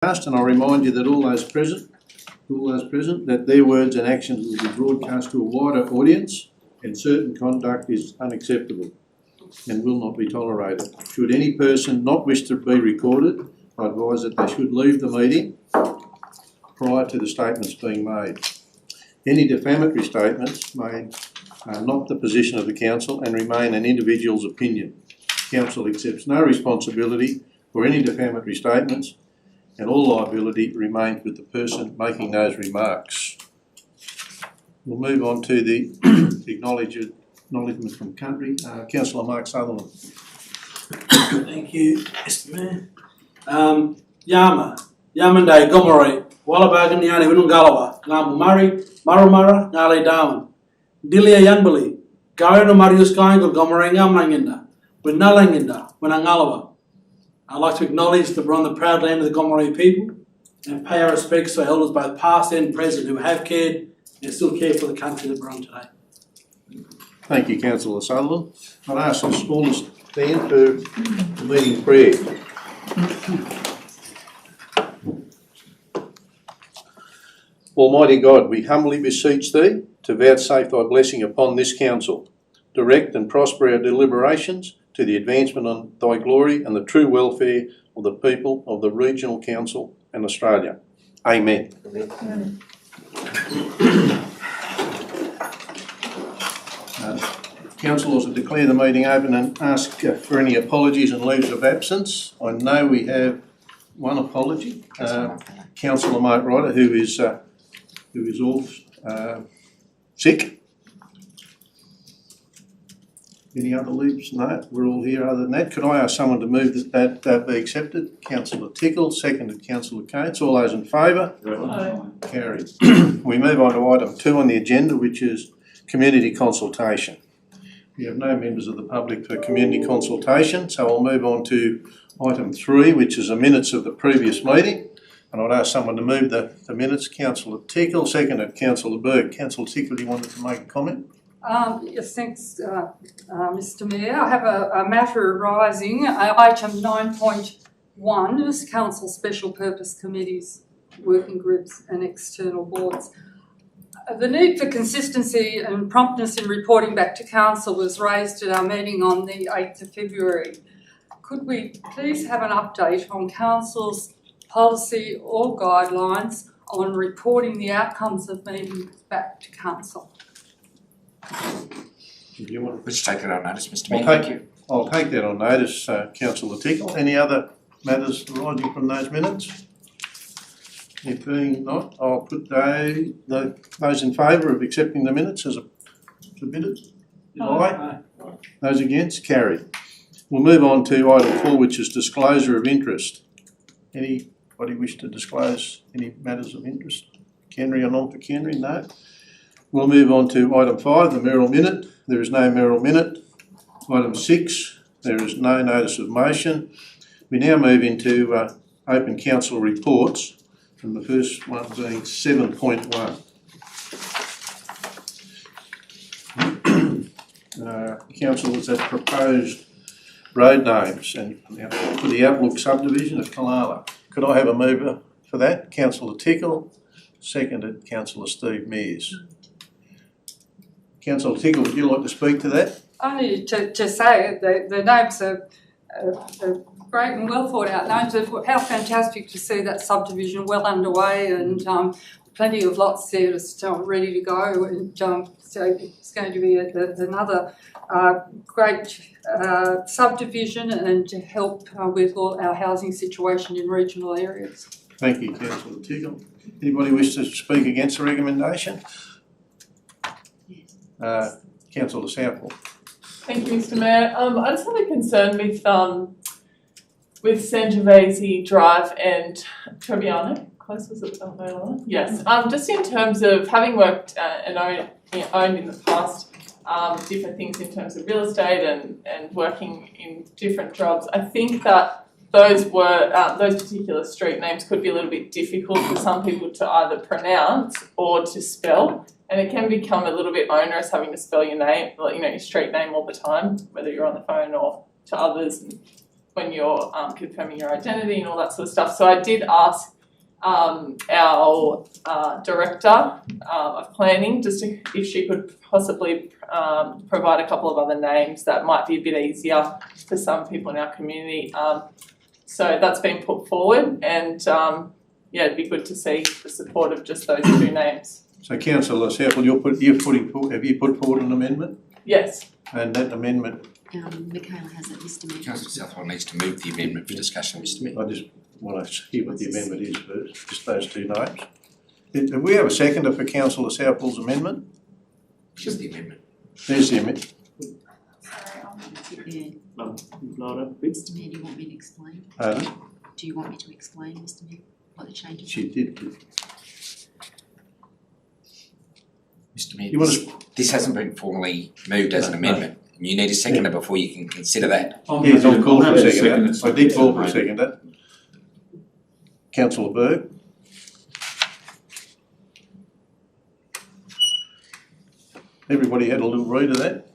And I remind you that all those present, that their words and actions will be broadcast to a wider audience, and certain conduct is unacceptable and will not be tolerated. Should any person not wish to be recorded, I advise that they should leave the meeting prior to the statements being made. Any defamatory statements made are not the position of the Council and remain an individual's opinion. Council accepts no responsibility for any defamatory statements, and all liability remains with the person making those remarks. We'll move on to the acknowledgement from country. Councillor Mark Sutherland. Thank you, Mr Mayor. Yamanday, Gomori, Wallabagan Yali, Vinungalawa, Namu Murray, Marumara, Nale Down, Dilia Yanbali, Garino Marius Kaingo, Gomorenga Manginda, Winalanginda, Winangalawa. I'd like to acknowledge that we're on the proud land of the Gomeroi people and pay our respects to elders both past and present who have cared and still care for the country that we're on today. Thank you, Councillor Sutherland. I'd ask us all to stand for the meeting prayer. Almighty God, we humbly beseech Thee to vouchsafe Thy blessing upon this Council. Direct and prosper our deliberations to the advancement of Thy glory and the true welfare of the people of the Regional Council and Australia. Amen. Amen. Councillors, I declare the meeting open and ask for any apologies and leaves of absence. I know we have one apology, Councillor Mark Ryder, who is off sick. Any other leaves? No, we're all here other than that. Could I ask someone to move that be accepted? Councillor Tickle, seconded Councillor Cates. All those in favour? Aye. Carried. We move on to item 2 on the agenda, which is community consultation. We have no members of the public for community consultation, so I'll move on to item 3, which is the minutes of the previous meeting. And I'd ask someone to move the minutes. Councillor Tickle, seconded Councillor Berg. Councillor Tickle, do you wanted to make a comment? Yes, thanks, Mr Mayor. I have a matter arising, item 9.1 is Council Special Purpose Committees, Working Groups and External Boards. The need for consistency and promptness in reporting back to Council was raised at our meeting on the 8th of February. Could we please have an update on Council's policy or guidelines on reporting the outcomes of meetings back to Council? Let's take that on notice, Mr Mayor. I'll take that on notice, Councillor Tickle. Any other matters arising from those minutes? If being not, I'll put those in favour of accepting the minutes as submitted. Aye. Those against? Carried. We'll move on to item 4, which is disclosure of interest. Anybody wish to disclose any matters of interest? Pecuniary or non-pecuniary? No. We'll move on to item 5, the mayoral minute. There is no mayoral minute. Item 6, there is no notice of motion. We now move into open council reports, and the first one being 7.1. Councillors have proposed road names and for the Outlook subdivision of Kalala. Could I have a mover for that? Councillor Tickle, seconded Councillor Steve Mears. Councillor Tickle, would you like to speak to that? Only to say the names are great and well thought out names. How fantastic to see that subdivision well underway and plenty of lots there just ready to go. And so it's going to be another great subdivision and to help with all our housing situation in regional areas. Thank you, Councillor Tickle. Anybody wish to speak against the recommendation? Councillor Southwell. Thank you, Mr Mayor. I just have a concern with Sangiovese Drive and Trebbiano. Close, was it? Yes. Just in terms of having worked and owned in the past different things in terms of real estate and working in different jobs, I think that those particular street names could be a little bit difficult for some people to either pronounce or to spell. And it can become a little bit onerous having to spell your name, your street name all the time, whether you're on the phone or to others. And when you're confirming your identity and all that sort of stuff. So I did ask our director of planning just if she could possibly provide a couple of other names that might be a bit easier for some people in our community. So that's been put forward, and yeah, it'd be good to see the support of just those two names. So Councillor Southwell, have you put forward an amendment? Yes. And that amendment, Michaela has it, Mr Mayor. Councillor Southwell needs to move the amendment for discussion, Mr Mayor. I just want to see what the amendment is first, just those two names. Do we have a seconder for Councillor Southwell's amendment? Just the amendment. There's the amendment. Yeah. Mr Mayor, do you want me to explain? Pardon? Do you want me to explain, Mr Mayor, what the changes are? She did. Mr Mayor, You want this hasn't been formally moved as an amendment. You need a seconder before you can consider that. Yes, I'll call for a seconder. I did call for a seconder. Councillor Berg. Everybody had a little read of that?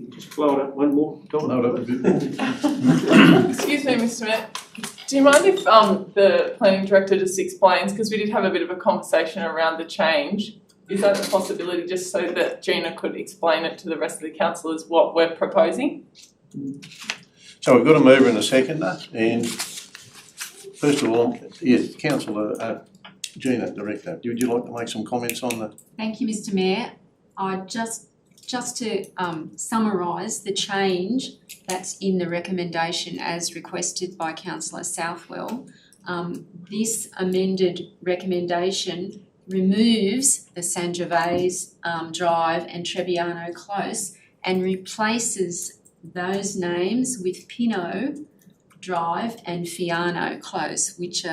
Just float it one more. No, a bit more. Excuse me, Mr Mayor. Do you mind if the planning director just explains, because we did have a bit of a conversation around the change. Is that a possibility, just so that Gina could explain it to the rest of the councillors what we're proposing? So we've got a mover and a seconder, and first of all, yes, Councillor Gina, Director, would you like to make some comments on the? Thank you, Mr Mayor. I just to summarise the change that's in the recommendation as requested by Councillor Southwell. This amended recommendation removes the San Gervais Drive and Trebbiano Close and replaces those names with Pinot Drive and Fiano Close, which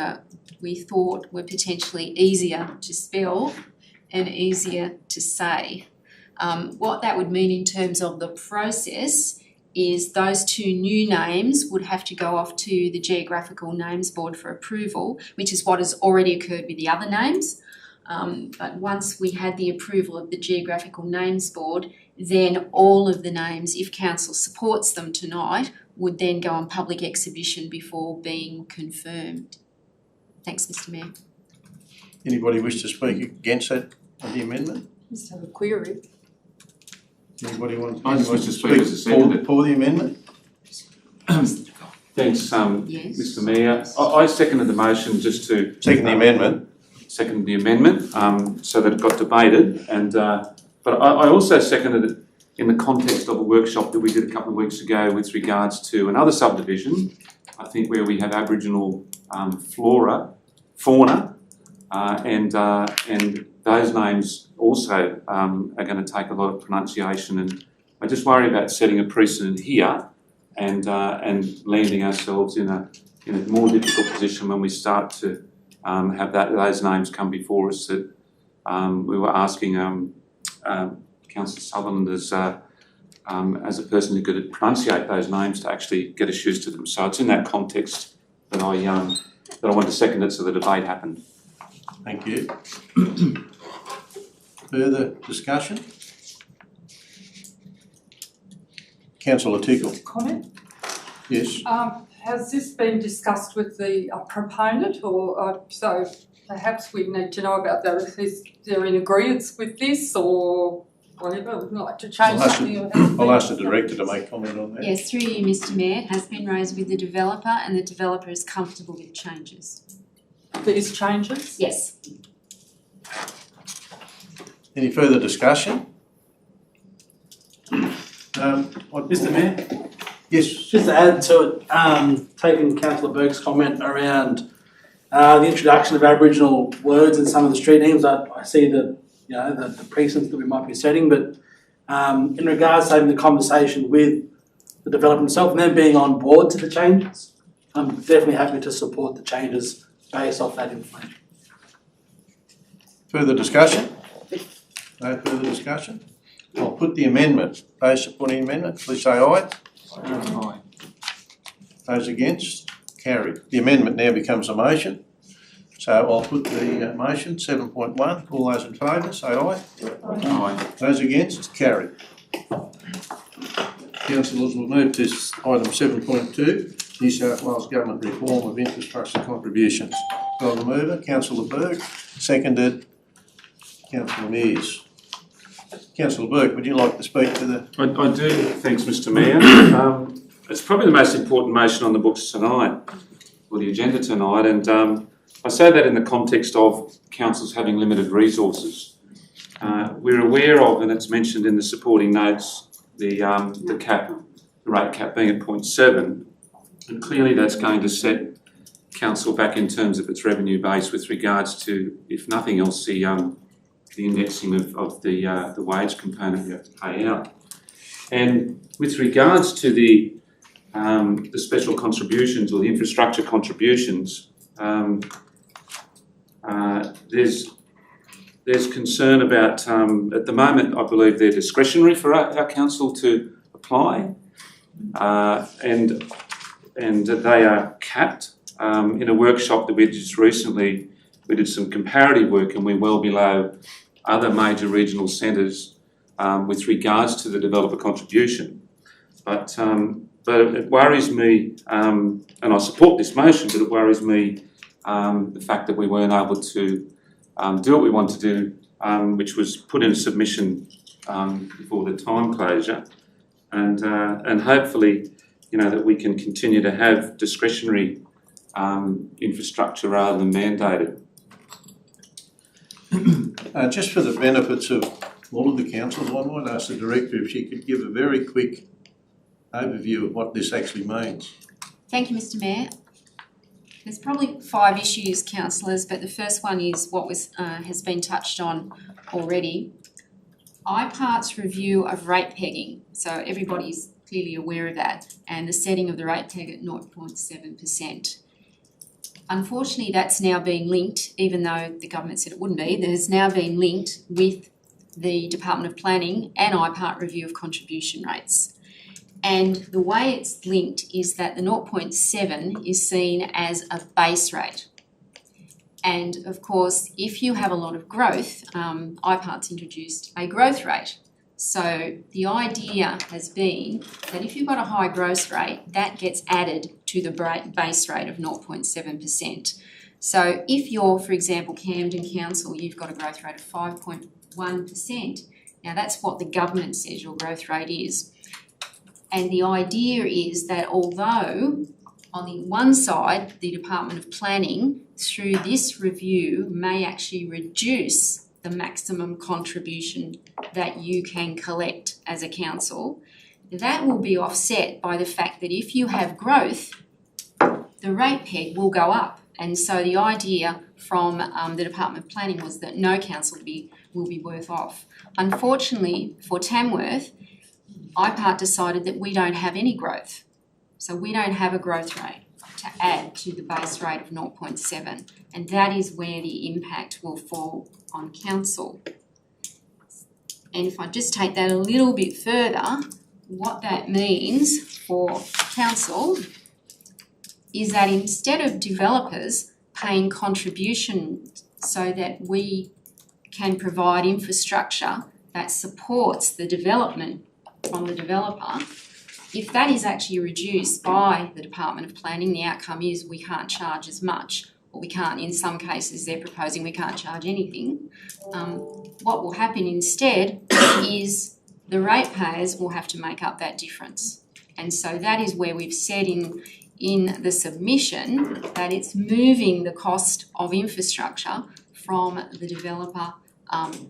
we thought were potentially easier to spell and easier to say. What that would mean in terms of the process is those two new names would have to go off to the Geographical Names Board for approval, which is what has already occurred with the other names. But once we had the approval of the Geographical Names Board, then all of the names, if council supports them tonight, would then go on public exhibition before being confirmed. Thanks, Mr Mayor. Anybody wish to speak against that, the amendment? Just have a query. Anybody want I just wish to speak as a seconder. for the amendment? Thanks, Yes. Mr Mayor. I seconded the motion just to Second the amendment. second the amendment, so that it got debated. And but I also seconded it in the context of a workshop that we did a couple of weeks ago with regards to another subdivision, I think, where we have Aboriginal fauna, and those names also are going to take a lot of pronunciation. And I just worry about setting a precedent here and landing ourselves in a more difficult position when we start to have those names come before us. That we were asking Councillor Sutherland as a person who could pronunciate those names to actually get us used to them. So it's in that context that I want to second it, so the debate happened. Thank you. Further discussion? Councillor Tickle. Comment? Yes. Has this been discussed with the proponent, or so perhaps we need to know about that, if they're in agreement with this or whatever, would like to change something? I'll ask the Director to make comment on that. Yes, through you, Mr Mayor, it has been raised with the developer and the developer is comfortable with changes. These changes? Yes. Any further discussion? Mr Mayor, Yes. just to add to it, taking Councillor Berg's comment around the introduction of Aboriginal words in some of the street names, I see the precedents that we might be setting, but in regards to having the conversation with the developer himself and them being on board to the changes, I'm definitely happy to support the changes based off that information. Further discussion? No further discussion? I'll put the amendment. Those supporting the amendment, please say aye. Aye. Those against? Carried. The amendment now becomes a motion. So I'll put the motion, 7.1. All those in favour, say aye. Aye. Those against? Carried. Councillors, we'll move to item 7.2. New South Wales Government reform of infrastructure contributions. By the mover, Councillor Burke, seconded Councillor Mears. Councillor Burke, would you like to speak to the... I do, thanks Mr Mayor. It's probably the most important motion on the books tonight, or the agenda tonight, and I say that in the context of councils having limited resources. We're aware of, and it's mentioned in the supporting notes, the cap, the rate cap being at 0.7, and clearly that's going to set council back in terms of its revenue base with regards to, if nothing else, the indexing of the wage component you have to pay out. And with regards to the special contributions or the infrastructure contributions, there's concern about, at the moment, I believe they're discretionary for our council to apply, and they are capped. In a workshop that we did just recently, we did some comparative work, and we're well below other major regional centres with regards to the developer contribution. But it worries me, and I support this motion, but it worries me the fact that we weren't able to do what we want to do, which was put in a submission before the time closure, and hopefully, you know, that we can continue to have discretionary infrastructure rather than mandated. Just for the benefits of all of the councils, I might ask the Director if she could give a very quick overview of what this actually means. Thank you, Mr Mayor. There's probably 5 issues, councillors, but the first one is what has been touched on already. IPART's review of rate pegging, so everybody's clearly aware of that, and the setting of the rate peg at 0.7%. Unfortunately, that's now been linked, even though the government said it wouldn't be, that has now been linked with the Department of Planning and IPART review of contribution rates. And the way it's linked is that the 0.7 is seen as a base rate. And of course, if you have a lot of growth, IPART's introduced a growth rate. So the idea has been that if you've got a high growth rate, that gets added to the base rate of 0.7%. So if you're, for example, Camden Council, you've got a growth rate of 5.1%. Now that's what the government says your growth rate is. And the idea is that although on the one side, the Department of Planning, through this review, may actually reduce the maximum contribution that you can collect as a council, that will be offset by the fact that if you have growth, the rate peg will go up. And so the idea from the Department of Planning was that no council will be worse off. Unfortunately for Tamworth, IPART decided that we don't have any growth. So we don't have a growth rate to add to the base rate of 0.7, and that is where the impact will fall on council. And if I just take that a little bit further, what that means for council is that instead of developers paying contribution so that we can provide infrastructure that supports the development from the developer, if that is actually reduced by the Department of Planning, the outcome is we can't charge as much, or we can't, in some cases they're proposing we can't charge anything. What will happen instead is the ratepayers will have to make up that difference. And so that is where we've said in the submission that it's moving the cost of infrastructure from the developer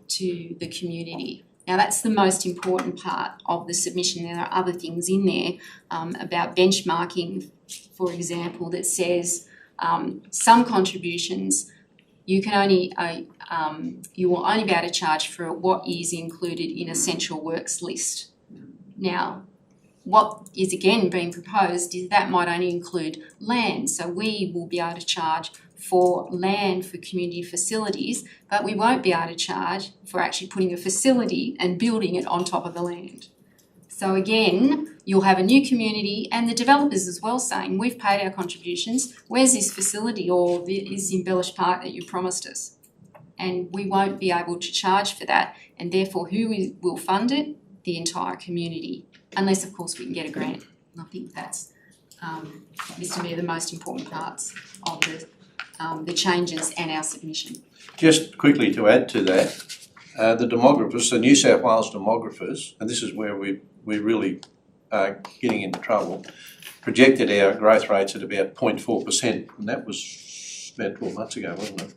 to the community. Now that's the most important part of the submission. There are other things in there about benchmarking, for example, that says some contributions you can only you will only be able to charge for what is included in essential works list. Now, what is again being proposed is that might only include land. So we will be able to charge for land for community facilities, but we won't be able to charge for actually putting a facility and building it on top of the land. So again, you'll have a new community and the developers as well saying, we've paid our contributions, where's this facility or this embellished park that you promised us? And we won't be able to charge for that, and therefore who will fund it? The entire community, unless of course we can get a grant. And I think that's Mr Mayor, the most important parts of the changes and our submission. Just quickly to add to that, the demographers, the New South Wales demographers, and this is where we really are getting into trouble, projected our growth rates at about 0.4%, and that was about 12 months ago, wasn't it?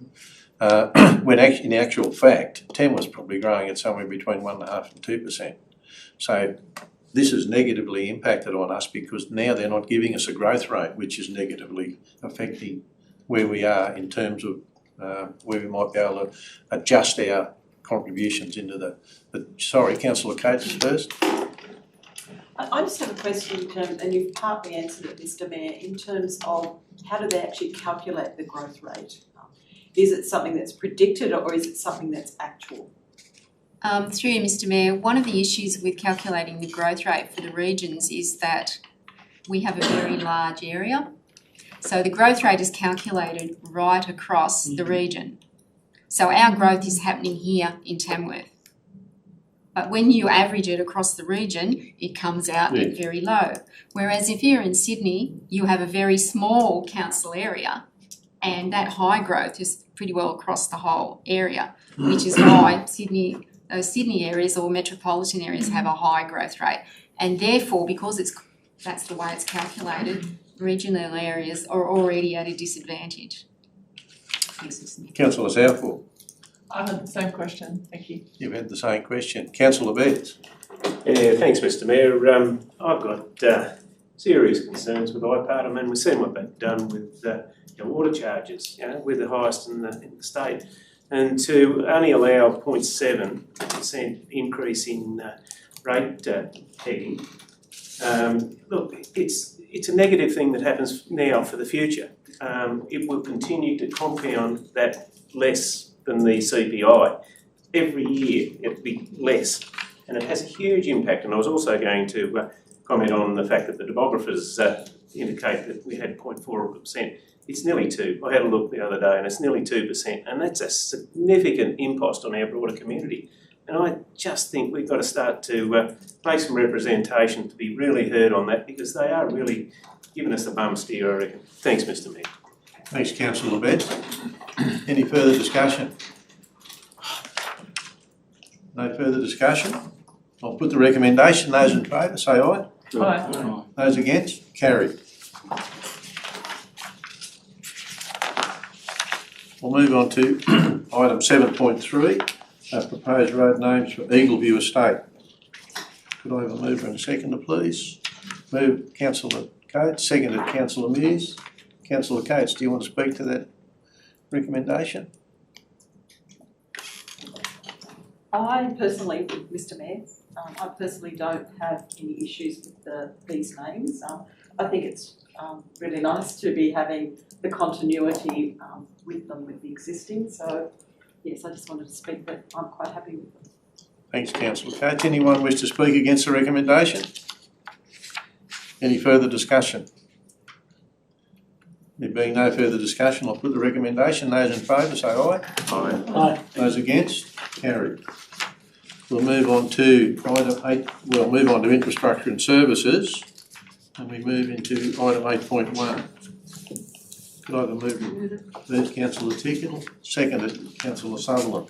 When in actual fact, Tamworth was probably growing at somewhere between 1.5% and 2%. So this has negatively impacted on us because now they're not giving us a growth rate, which is negatively affecting where we are in terms of where we might be able to adjust our contributions into the sorry, Councillor Cates first. I just have a question, and you've partly answered it, Mr Mayor, in terms of how do they actually calculate the growth rate? Is it something that's predicted or is it something that's actual? Through you, Mr Mayor, one of the issues with calculating the growth rate for the regions is that we have a very large area. So the growth rate is calculated right across the region. So our growth is happening here in Tamworth. But when you average it across the region, it comes out at very low. Whereas if you're in Sydney, you have a very small council area and that high growth is pretty well across the whole area, which is why those Sydney areas or metropolitan areas have a high growth rate. And therefore, because that's the way it's calculated, regional areas are already at a disadvantage. Thanks, Mr Mayor. Councillor Southwell, I had the same question, thank you. you've had the same question. Councillor Betts. Yeah, thanks, Mr Mayor. I've got serious concerns with IPART. I mean, we've seen what they've done with water charges. We're the highest in the state. And to only allow 0.7% increase in rate pegging, look, it's a negative thing that happens now for the future. It will continue to compound that less than the CPI. Every year it'll be less, and it has a huge impact. And I was also going to comment on the fact that the demographers indicate that we had 0.4%. It's nearly 2. I had a look the other day and it's nearly 2%, and that's a significant impost on our broader community. And I just think we've got to start to make some representation to be really heard on that, because they are really giving us a bum steer, I reckon. Thanks, Mr Mayor. Thanks, Councillor Betts. Any further discussion? No further discussion? I'll put the recommendation. Those in favour say aye. Aye. Those against? Carried. We'll move on to item 7.3, proposed road names for Eagleview Estate. Could I have a mover and a seconder, please? Move Councillor Cates, seconded Councillor Mears. Councillor Cates, do you want to speak to that recommendation? I personally, Mr Mayor, I personally don't have any issues with these names. I think it's really nice to be having the continuity with them, with the existing. So, yes, I just wanted to speak that I'm quite happy with them. Thanks, Councillor Cates. Anyone wish to speak against the recommendation? Any further discussion? There being no further discussion, I'll put the recommendation. Those in favour say aye. Aye. Aye. Those against? Carried. We'll move on to item 8, we'll move on to infrastructure and services, and we move into item 8.1. Could I have a mover? There's Councillor Tickle, seconded Councillor Sutherland.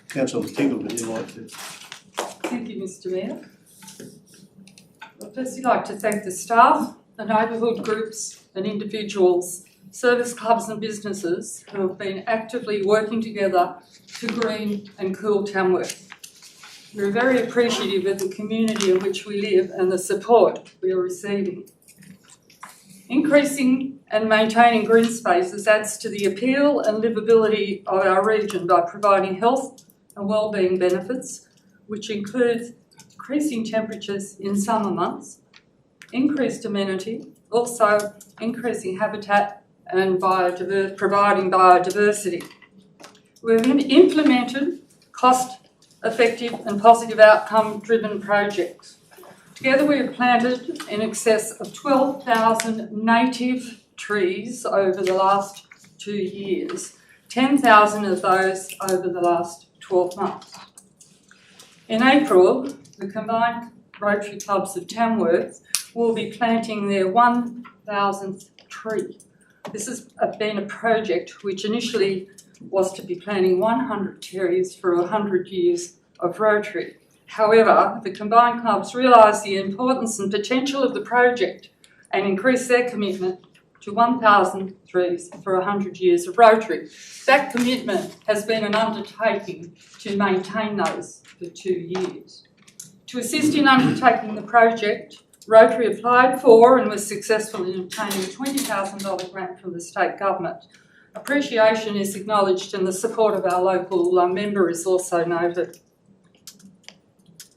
Councillor Tickle, would you like to? Thank you, Mr Mayor. I'd firstly like to thank the staff, the neighbourhood groups and individuals, service clubs and businesses who have been actively working together to green and cool Tamworth. We're very appreciative of the community in which we live and the support we are receiving. Increasing and maintaining green spaces adds to the appeal and livability of our region by providing health and wellbeing benefits, which include increasing temperatures in summer months, increased amenity, also increasing habitat and providing biodiversity. We've implemented cost-effective and positive outcome-driven projects. Together we have planted in excess of 12,000 native trees over the last 2 years, 10,000 of those over the last 12 months. In April, the combined Rotary Clubs of Tamworth will be planting their 1,000th tree. This has been a project which initially was to be planting 100 trees for 100 years of Rotary. However, the combined clubs realised the importance and potential of the project and increased their commitment to 1,000 trees for 100 years of Rotary. That commitment has been an undertaking to maintain those for 2 years. To assist in undertaking the project, Rotary applied for and was successful in obtaining a $20,000 grant from the state government. Appreciation is acknowledged and the support of our local member is also noted.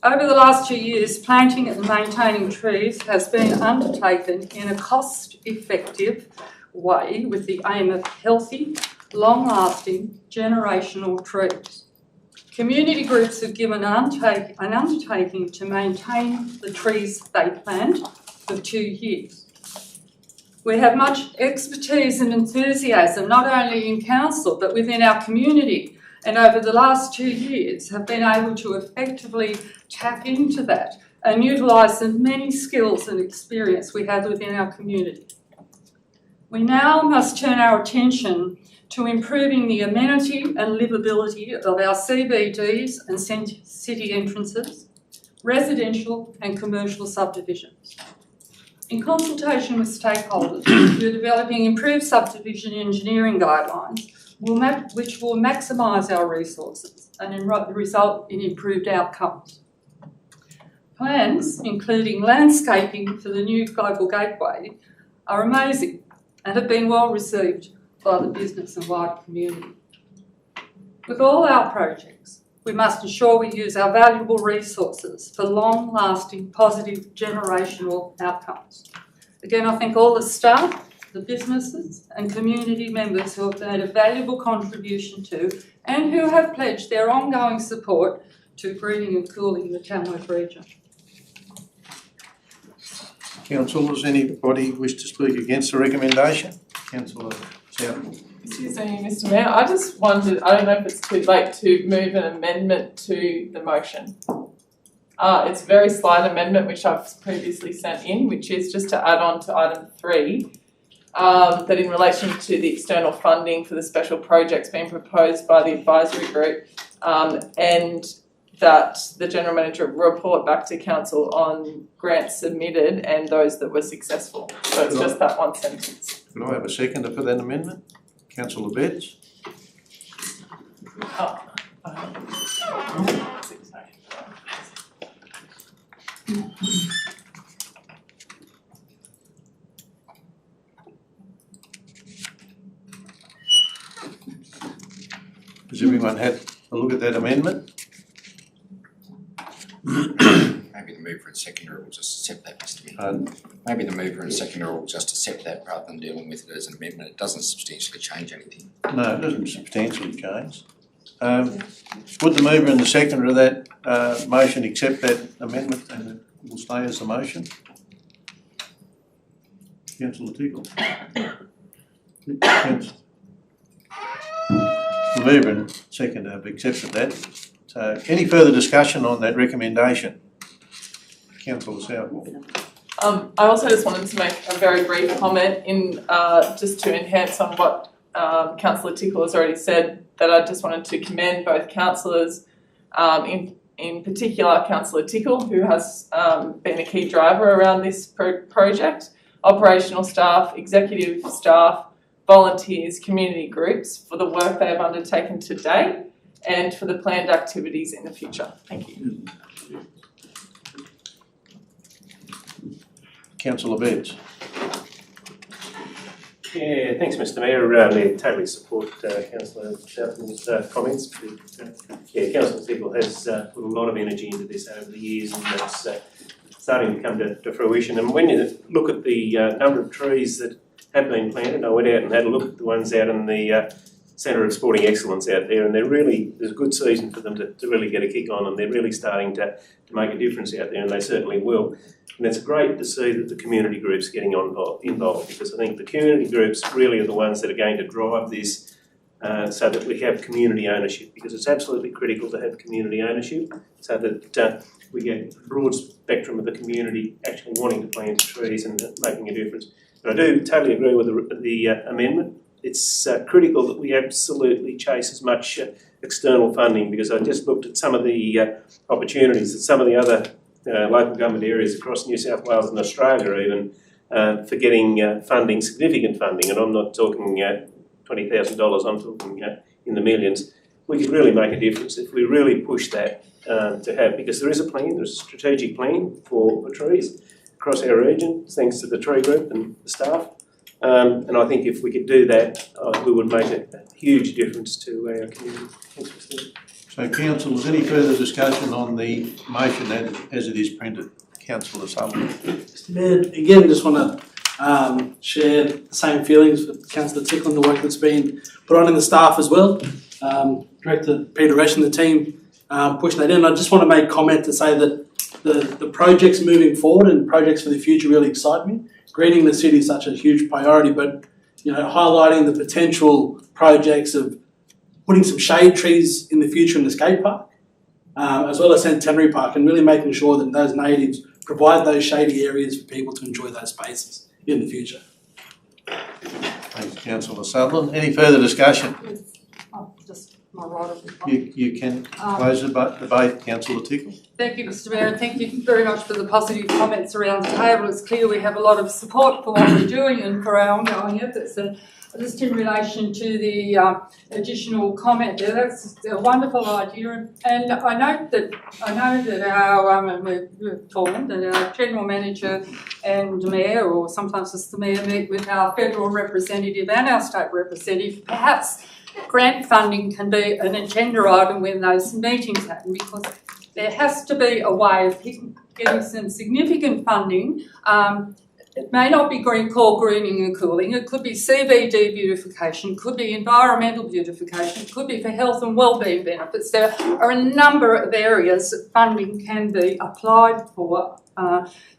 Over the last 2 years, planting and maintaining trees has been undertaken in a cost-effective way with the aim of healthy, long-lasting, generational trees. Community groups have given an undertaking to maintain the trees they plant for 2 years. We have much expertise and enthusiasm, not only in council, but within our community, and over the last 2 years have been able to effectively tap into that and utilise the many skills and experience we have within our community. We now must turn our attention to improving the amenity and livability of our CBDs and city entrances, residential and commercial subdivisions. In consultation with stakeholders, we are developing improved subdivision engineering guidelines which will maximise our resources and result in improved outcomes. Plans, including landscaping for the new Global Gateway, are amazing and have been well received by the business and wider community. With all our projects, we must ensure we use our valuable resources for long-lasting, positive, generational outcomes. Again, I thank all the staff, the businesses and community members who have made a valuable contribution to and who have pledged their ongoing support to greening and cooling the Tamworth region. Council, does anybody wish to speak against the recommendation? Councillor Southall. Excuse me, Mr. Mayor, I just wondered, I don't know if it's too late to move an amendment to the motion. It's a very slight amendment which I've previously sent in, which is just to add on to item 3, that in relation to the external funding for the special projects being proposed by the advisory group, and that the General Manager report back to Council on grants submitted and those that were successful. So it's just that one sentence. Could I have a seconder for that amendment? Councillor Betts. Has everyone had a look at that amendment? Maybe the mover and seconder will just accept that, Mr. Mayor. Maybe the mover and seconder will just accept that rather than dealing with it as an amendment. It doesn't substantially change anything. No, it doesn't substantially change. Would the mover and the seconder of that motion accept that amendment and it will stay as a motion? Councillor Tickle. The mover and seconder have accepted that. So any further discussion on that recommendation? Councillor Southall. I also just wanted to make a very brief comment in just to enhance on what Councillor Tickle has already said, that I just wanted to commend both councillors, in particular Councillor Tickle, who has been a key driver around this project, operational staff, executive staff, volunteers, community groups for the work they have undertaken to date and for the planned activities in the future. Thank you. Councillor Betts. Yeah, thanks, Mr. Mayor. I totally support Councillor Southall's comments. But, Councillor Tickle has put a lot of energy into this over the years, and that's starting to come to fruition. And when you look at the number of trees that have been planted, I went out and had a look at the ones out in the Centre of Sporting Excellence out there, and there's a good season for them to really get a kick on, and they're really starting to make a difference out there, and they certainly will. And it's great to see that the community groups are getting involved, because I think the community groups really are the ones that are going to drive this so that we have community ownership, because it's absolutely critical to have community ownership so that we get a broad spectrum of the community actually wanting to plant trees and making a difference. But I do totally agree with the amendment. It's critical that we absolutely chase as much external funding, because I just looked at some of the opportunities that some of the other local government areas across New South Wales and Australia even for getting funding, significant funding, and I'm not talking $20,000, I'm talking in the millions. We could really make a difference if we really push that to have, because there is a plan, there's a strategic plan for trees across our region, thanks to the tree group and the staff. And I think if we could do that, we would make a huge difference to our community. Thanks, Mr. So, councillors, any further discussion on the motion as it is printed? Councillor Sullivan. Mr Mayor, again, just want to share the same feelings with Councillor Tickle and the work that's been put on in the staff as well. Director Peter Resch and the team pushing that in. I just want to make comment to say that the projects moving forward and projects for the future really excite me. Greening the city is such a huge priority, but highlighting the potential projects of putting some shade trees in the future in the skate park, as well as Centenary Park, and really making sure that those natives provide those shady areas for people to enjoy those spaces in the future. Thanks, Councillor Sutherland. Any further discussion? Just my right of the You can close the debate, Councillor Tickle. Thank you, Mr Mayor, and thank you very much for the positive comments around the table. It's clear we have a lot of support for what we're doing and for our ongoing efforts. And just in relation to the additional comment there, that's a wonderful idea. And I know that our we're informed that our general manager and mayor, or sometimes just the mayor, meet with our federal representative and our state representative. Perhaps grant funding can be an agenda item when those meetings happen, because there has to be a way of getting some significant funding. It may not be called greening and cooling. It could be CBD beautification, it could be environmental beautification, it could be for health and wellbeing benefits. There are a number of areas that funding can be applied for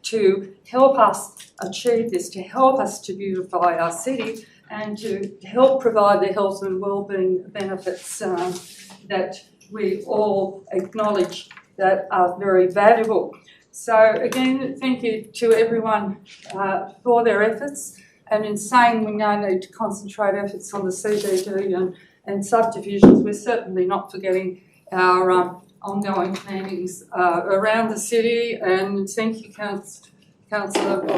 to help us achieve this, to help us to beautify our city, and to help provide the health and wellbeing benefits that we all acknowledge that are very valuable. So again, thank you to everyone for their efforts, and in saying we now need to concentrate efforts on the CBD and subdivisions, we're certainly not forgetting our ongoing plannings around the city, and thank you, Councillor.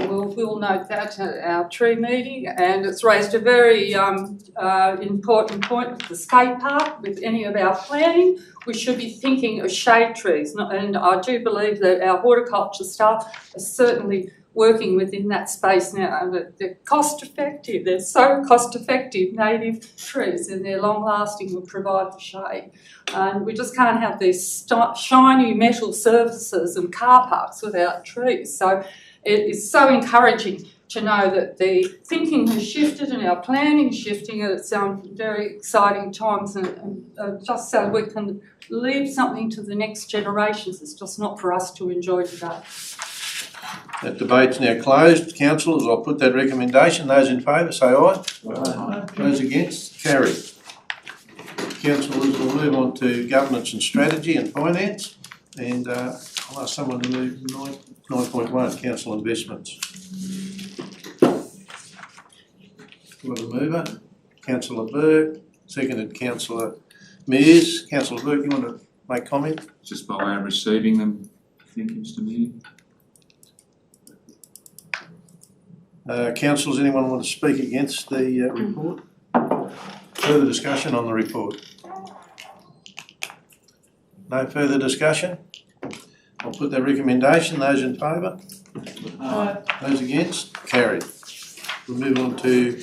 We'll note that at our tree meeting, and it's raised a very important point with the skate park. With any of our planning, we should be thinking of shade trees, and I do believe that our horticulture staff are certainly working within that space now, and they're cost effective. They're so cost effective, native trees, and they're long lasting and provide the shade. And we just can't have these shiny metal surfaces and car parks without trees. So it is so encouraging to know that the thinking has shifted and our planning is shifting, and it's very exciting times, and just so we can leave something to the next generations. It's just not for us to enjoy today. That debate's now closed. Councillors, I'll put that recommendation. Those in favour say aye. Aye. Those against, carried. Councillors, we'll move on to governance and strategy and finance, and I'll ask someone to move 9.1, council investments. Got a mover? Councillor Burke, seconded Councillor Mears. Councillor Burke, you want to make comment? Just by way of receiving them, thank you, Mr Mayor. Councillors, anyone want to speak against the report? Further discussion on the report? No further discussion? I'll put that recommendation. Those in favour? Aye. Those against? Carried. We'll move on to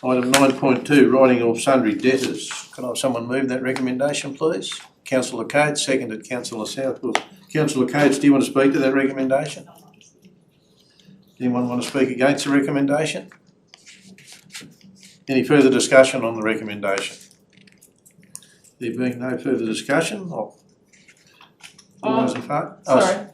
item 9.2, writing off sundry debtors. Can I have someone move that recommendation, please? Councillor Cates, seconded Councillor Southwell. Councillor Cates, do you want to speak to that recommendation? Anyone want to speak against the recommendation? Any further discussion on the recommendation? There being no further discussion, all those in favour? Sorry.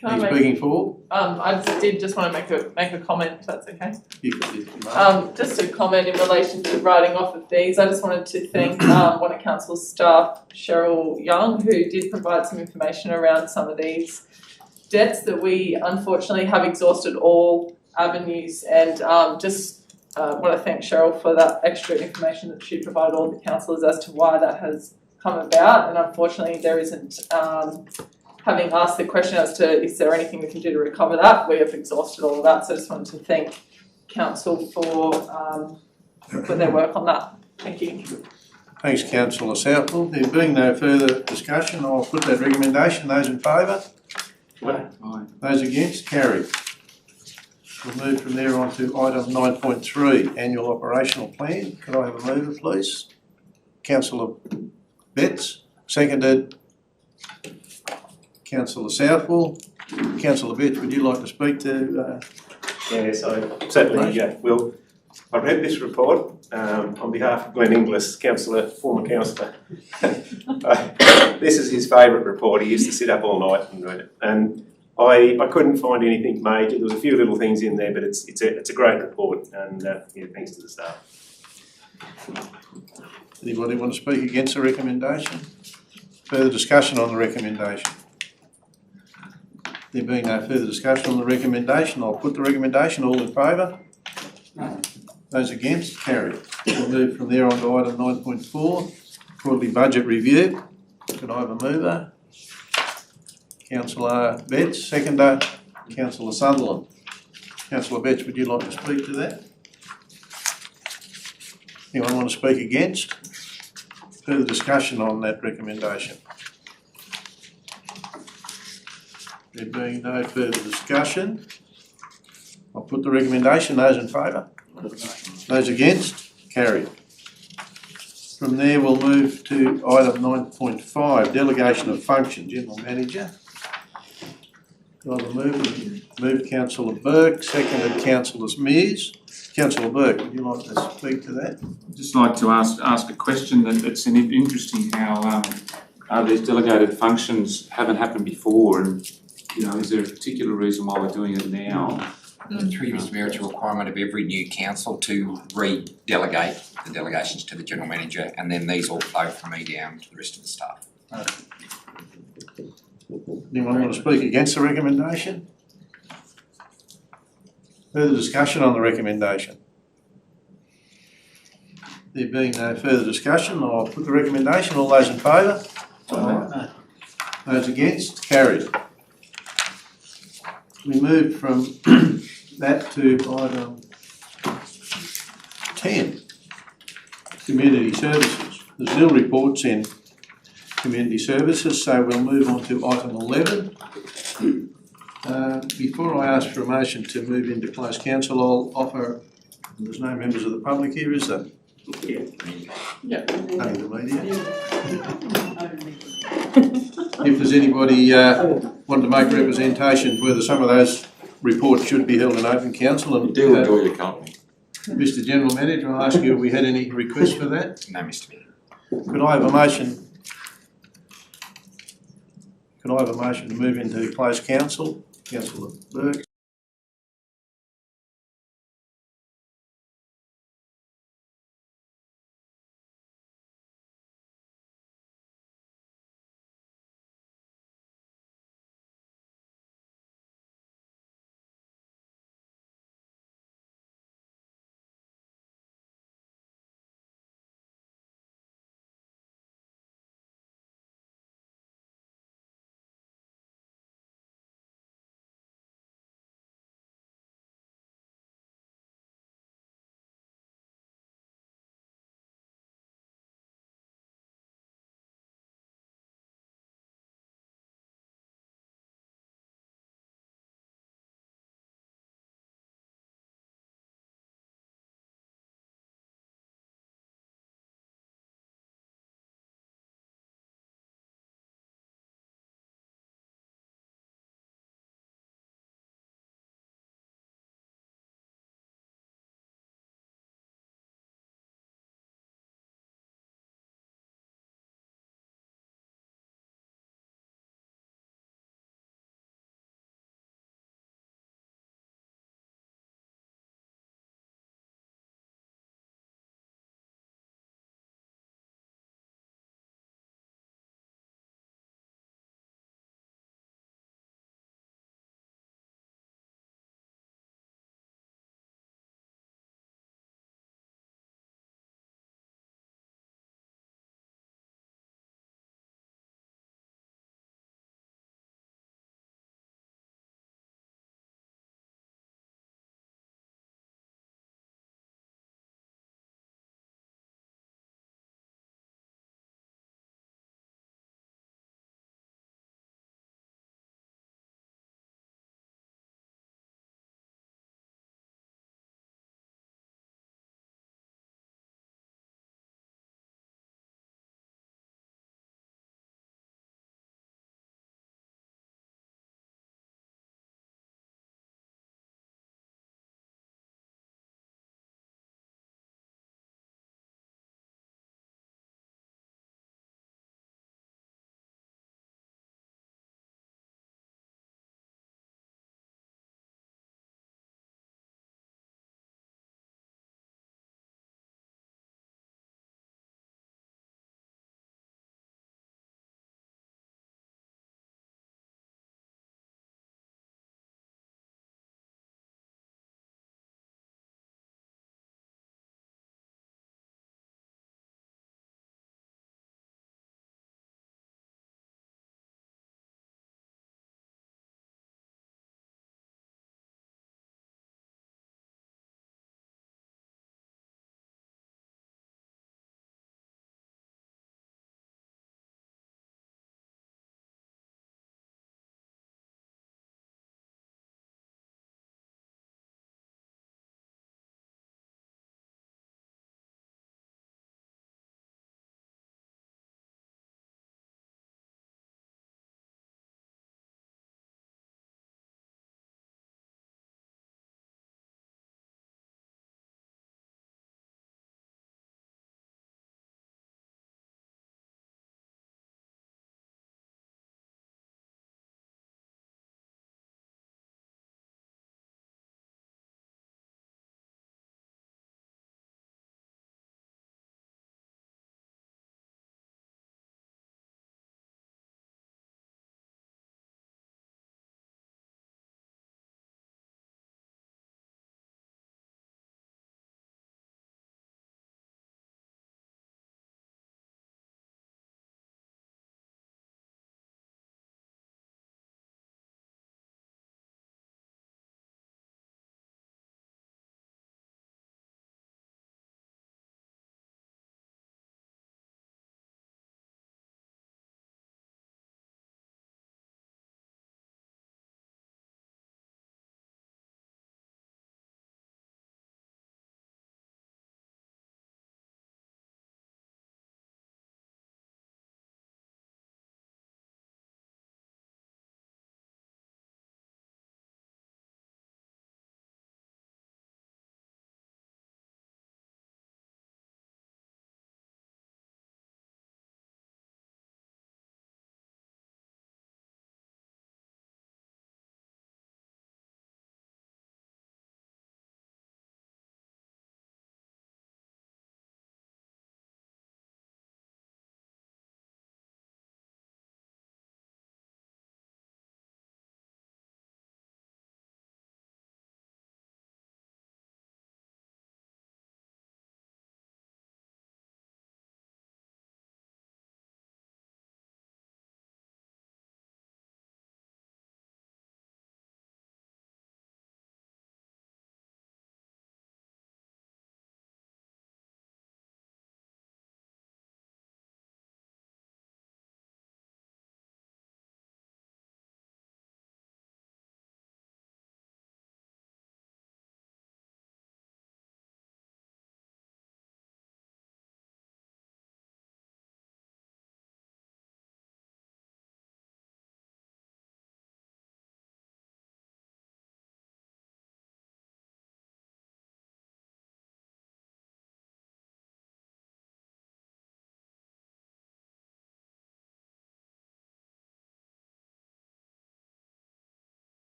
Can Are you I make, speaking for? I just want to make a comment, if that's okay. You may. Just a comment in relation to writing off of these. I just wanted to thank one of council's staff, Cheryl Young, who did provide some information around some of these debts that we unfortunately have exhausted all avenues, and want to thank Cheryl for that extra information that she provided all the councillors as to why that has come about. And unfortunately, there isn't. Having asked the question as to is there anything we can do to recover that, we have exhausted all of that. So I just wanted to thank council for their work on that. Thank you. Thanks, councillor Southwell. There being no further discussion, I'll put that recommendation. Those in favour? Aye. Those against? Carried. We'll move from there on to item 9.3, annual operational plan. Could I have a mover, please? Councillor Betts, seconded. Councillor Southwell. Councillor Betts, would you like to speak to? Yes, I certainly will. I read this report on behalf of Glenn Inglis, former councillor. This is his favourite report. He used to sit up all night and read it. And I couldn't find anything major. There was a few little things in there, but it's a great report, and thanks to the staff. Anybody want to speak against the recommendation? Further discussion on the recommendation? There being no further discussion on the recommendation, I'll put the recommendation. All in favour? No. Those against? Carried. We'll move from there on to item 9.4, quarterly budget review. Could I have a mover? Councillor Betts, seconder. Councillor Sutherland. Councillor Betts, would you like to speak to that? Anyone want to speak against? Further discussion on that recommendation? There being no further discussion, I'll put the recommendation. Those in favour? Those against? Carried. From there we'll move to item 9.5, delegation of function, General Manager. Do I have a move Councillor Burke, seconded Councillor Mears. Councillor Burke, would you like to speak to that? I'd just like to ask a question that's interesting how these delegated functions haven't happened before, and is there a particular reason why we're doing it now? Through you, Mr Mayor, it's a requirement of every new council to re-delegate the delegations to the General Manager, and then these all flow from me down to the rest of the staff. Anyone want to speak against the recommendation? Further discussion on the recommendation? There being no further discussion, I'll put the recommendation. All those in favour? Aye. Those against? Carried. We move from that to item 10, community services. There's nil reports in community services, so we'll move on to item 11. Before I ask for a motion to move into closed council, I'll offer, there's no members of the public here, is there? Yeah. Only the media. If there's anybody wanting to make representations whether some of those reports should be held in open council, and do enjoy your company. Mr General Manager, I'll ask you, have we had any requests for that? No, Mr Mayor. Could I have a motion? Could I have a motion to move into closed council? Councillor Burke.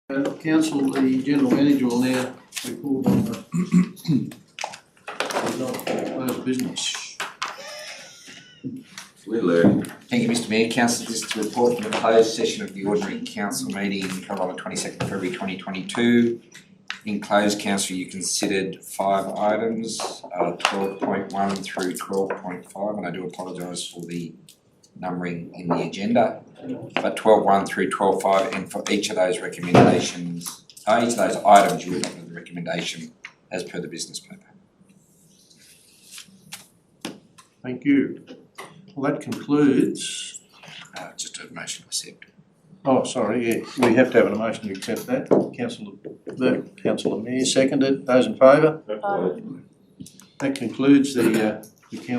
Council, the General Manager will now report on the closed business. We're learning. Thank you, Mr Mayor. Council, this is a report from the closed session of the ordinary council meeting held on the 22nd February 2022. In closed council, you considered 5 items, 12.1 through 12.5, and I do apologise for the numbering in the agenda. But 12.1 through 12.5, and for each of those recommendations, each of those items, you adopted the recommendation as per the business paper. Thank you. Well, that concludes. Just a motion to accept. Oh, sorry, yeah, we have to have a motion to accept that. Councillor Mayor seconded. Those in favour? That concludes the council